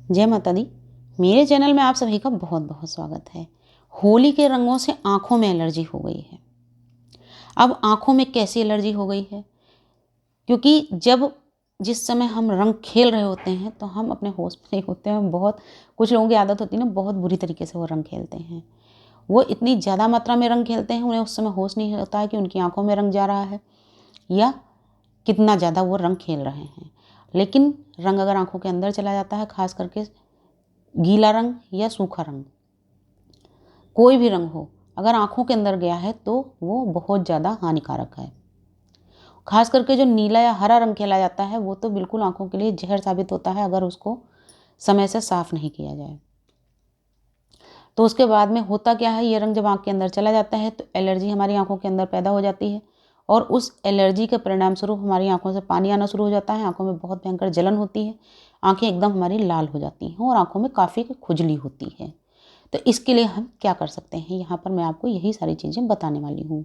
जय माता दी। मेरे चैनल में आप सभी का बहुत बहुत स्वागत है। होली के रंगों से आँखों में एलर्जी हो गई है। अब आँखों में कैसी एलर्जी हो गई है? क्योंकि जिस समय हम रंग खेल रहे होते हैं तो हम अपने होश में नहीं होते हैं। कुछ लोगों की आदत होती है ना, बहुत बुरी तरीके से वो रंग खेलते हैं। वो इतनी ज़्यादा मात्रा में रंग खेलते हैं, उन्हें उस समय होश नहीं होता है कि उनकी आँखों में रंग जा रहा है या कितना ज़्यादा वो रंग खेल रहे हैं। लेकिन रंग अगर आँखों के अंदर चला जाता है, खास करके गीला रंग या सूखा रंग, कोई भी रंग हो, अगर आँखों के अंदर गया है तो वो बहुत ज़्यादा हानिकारक है। खास करके जो नीला या हरा रंग खेला जाता है वो तो बिल्कुल आँखों के लिए जहर साबित होता है, अगर उसको समय से साफ नहीं किया जाए। तो उसके बाद में होता क्या है, ये रंग जब आँख के अंदर चला जाता है तो एलर्जी हमारी आँखों के अंदर पैदा हो जाती है और उस एलर्जी के परिणाम स्वरूप हमारी आँखों से पानी आना शुरू हो जाता है। आँखों में बहुत भयंकर जलन होती है, आँखें एकदम हमारी लाल हो जाती हैं और आँखों में काफ़ी खुजली होती है। तो इसके लिए हम क्या कर सकते हैं, यहाँ पर मैं आपको यही सारी चीज़ें बताने वाली हूँ।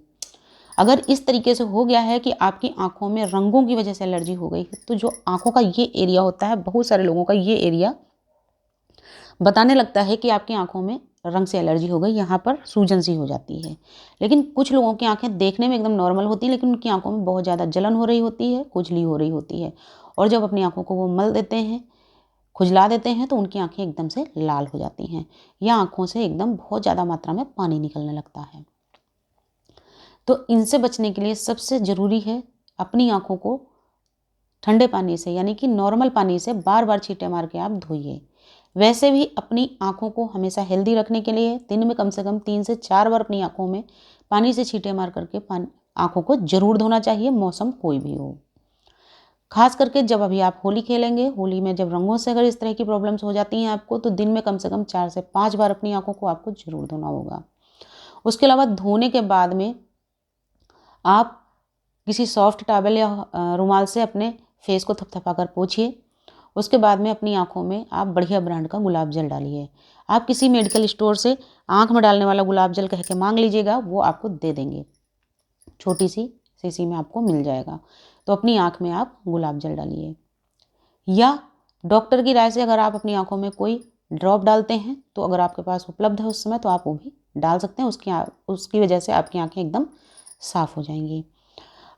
अगर इस तरीके से हो गया है कि आपकी आँखों में रंगों की वजह से एलर्जी हो गई है, तो जो आँखों का ये एरिया होता है, बहुत सारे लोगों का ये एरिया बताने लगता है कि आपकी आँखों में रंग से एलर्जी हो गई, यहाँ पर सूजन सी हो जाती है। लेकिन कुछ लोगों की आँखें देखने में एकदम नॉर्मल होती हैं, लेकिन उनकी आँखों में बहुत ज़्यादा जलन हो रही होती है, खुजली हो रही होती है। और जब अपनी आँखों को वो मल देते हैं, खुजला देते हैं, तो उनकी आँखें एकदम से लाल हो जाती हैं या आँखों से एकदम बहुत ज़्यादा मात्रा में पानी निकलने लगता है। तो इनसे बचने के लिए सबसे ज़रूरी है अपनी आँखों को ठंडे पानी से, यानी कि नॉर्मल पानी से बार बार छींटे मार के आप धोइए। वैसे भी अपनी आँखों को हमेशा हेल्दी रखने के लिए दिन में कम से कम 3 से 4 बार अपनी आँखों में पानी से छींटे मार करके आँखों को ज़रूर धोना चाहिए, मौसम कोई भी हो। खास करके जब अभी आप होली खेलेंगे, होली में जब रंगों से अगर इस तरह की प्रॉब्लम्स हो जाती हैं आपको, तो दिन में कम से कम 4 से 5 बार अपनी आँखों को आपको ज़रूर धोना होगा। उसके अलावा धोने के बाद में आप किसी सॉफ्ट टॉवल या रुमाल से अपने फेस को थपथपा कर पोंछिए। उसके बाद में अपनी आँखों में आप बढ़िया ब्रांड का गुलाब जल डालिए। आप किसी मेडिकल स्टोर से आँख में डालने वाला गुलाब जल कह के मांग लीजिएगा, वो आपको दे देंगे। छोटी सी शीशी में आपको मिल जाएगा। तो अपनी आँख में आप गुलाब जल डालिए, या डॉक्टर की राय से अगर आप अपनी आँखों में कोई ड्रॉप डालते हैं तो अगर आपके पास उपलब्ध है उस समय तो आप वो भी डाल सकते हैं। उसकी वजह से आपकी आँखें एकदम साफ़ हो जाएंगी।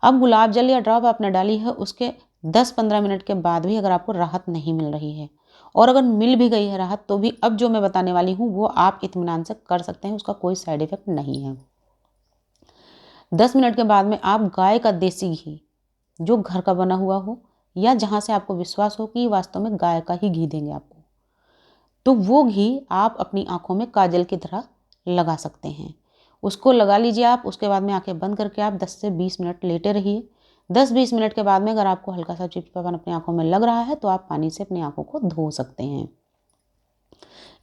अब गुलाब जल या ड्रॉप आपने डाली है, उसके 10-15 मिनट के बाद भी अगर आपको राहत नहीं मिल रही है, और अगर मिल भी गई है राहत, तो भी अब जो मैं बताने वाली हूँ वो आप इत्मीनान से कर सकते हैं, उसका कोई साइड इफ़ेक्ट नहीं है। 10 मिनट के बाद में आप गाय का देसी घी, जो घर का बना हुआ हो या जहाँ से आपको विश्वास हो कि वास्तव में गाय का ही घी देंगे आपको, तो वो घी आप अपनी आँखों में काजल की तरह लगा सकते हैं। उसको लगा लीजिए आप। उसके बाद में आँखें बंद करके आप 10 से 20 मिनट लेटे रहिए। 10-20 मिनट के बाद में अगर आपको हल्का सा चिपचिपापन अपनी आँखों में लग रहा है तो आप पानी से अपनी आँखों को धो सकते हैं।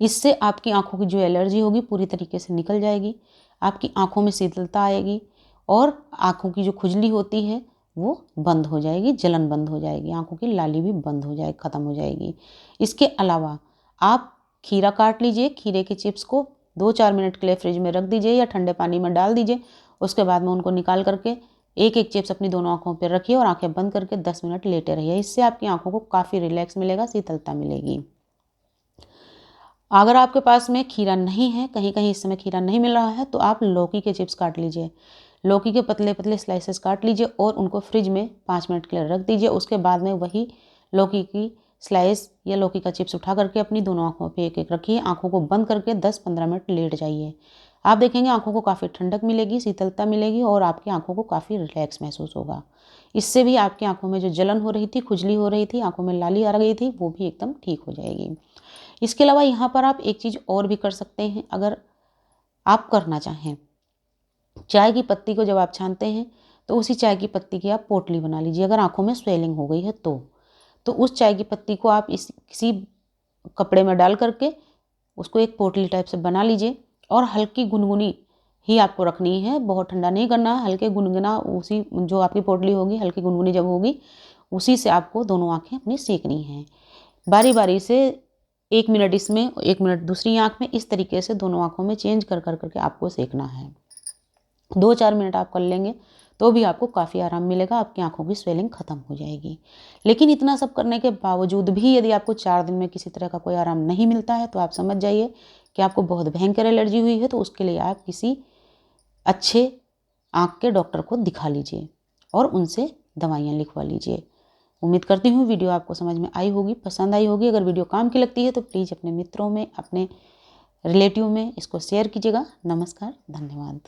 इससे आपकी आँखों की जो एलर्जी होगी पूरी तरीके से निकल जाएगी, आपकी आँखों में शीतलता आएगी और आँखों की जो खुजली होती है वो बंद हो जाएगी, जलन बंद हो जाएगी, आँखों की लाली भी बंद हो जाएगी, ख़त्म हो जाएगी। इसके अलावा आप खीरा काट लीजिए, खीरे के चिप्स को 2-4 मिनट के लिए फ्रिज में रख दीजिए या ठंडे पानी में डाल दीजिए। उसके बाद में उनको निकाल करके एक-एक चिप्स अपनी दोनों आँखों पर रखिए और आँखें बंद करके 10 मिनट लेटे रहिए। इससे आपकी आँखों को काफ़ी रिलैक्स मिलेगा, शीतलता मिलेगी। अगर आपके पास में खीरा नहीं है, कहीं-कहीं इस समय खीरा नहीं मिल रहा है, तो आप लौकी के चिप्स काट लीजिए। लौकी के पतले-पतले स्लाइसेस काट लीजिए और उनको फ्रिज में 5 मिनट के लिए रख दीजिए। उसके बाद में वही लौकी की स्लाइस या लौकी का चिप्स उठा करके अपनी दोनों आँखों पे एक-एक रखिए। आँखों को बंद करके 10-15 मिनट लेट जाइए। आप देखेंगे आँखों को काफ़ी ठंडक मिलेगी, शीतलता मिलेगी और आपकी आँखों को काफ़ी रिलैक्स महसूस होगा। इससे भी आपकी आँखों में जो जलन हो रही थी, खुजली हो रही थी, आँखों में लाली आ गई थी, वो भी एकदम ठीक हो जाएगी। इसके अलावा यहाँ पर आप एक चीज़ और भी कर सकते हैं, अगर आप करना चाहें। चाय की पत्ती को जब आप छानते हैं तो उसी चाय की पत्ती की आप पोटली बना लीजिए, अगर आँखों में स्वेलिंग हो गई है तो उस चाय की पत्ती को आप किसी कपड़े में डाल करके उसको एक पोटली टाइप से बना लीजिए और हल्की गुनगुनी ही आपको रखनी है, बहुत ठंडा नहीं करना है। हल्के गुनगुना, उसी जो आपकी पोटली होगी हल्की गुनगुनी जब होगी, उसी से आपको दोनों आँखें अपनी सेकनी हैं। बारी-बारी से 1 मिनट इसमें, 1 मिनट दूसरी आँख में, इस तरीके से दोनों आँखों में चेंज कर करके आपको सेकना है। 2-4 मिनट आप कर लेंगे तो भी आपको काफ़ी आराम मिलेगा, आपकी आँखों की स्वेलिंग ख़त्म हो जाएगी। लेकिन इतना सब करने के बावजूद भी यदि आपको 4 दिन में किसी तरह का कोई आराम नहीं मिलता है तो आप समझ जाइए कि आपको बहुत भयंकर एलर्जी हुई है। तो उसके लिए आप किसी अच्छे आँख के डॉक्टर को दिखा लीजिए और उनसे दवाइयाँ लिखवा लीजिए। उम्मीद करती हूँ वीडियो आपको समझ में आई होगी, पसंद आई होगी। अगर वीडियो काम की लगती है तो प्लीज़ अपने मित्रों में, अपने रिलेटिव में इसको शेयर कीजिएगा। नमस्कार, धन्यवाद।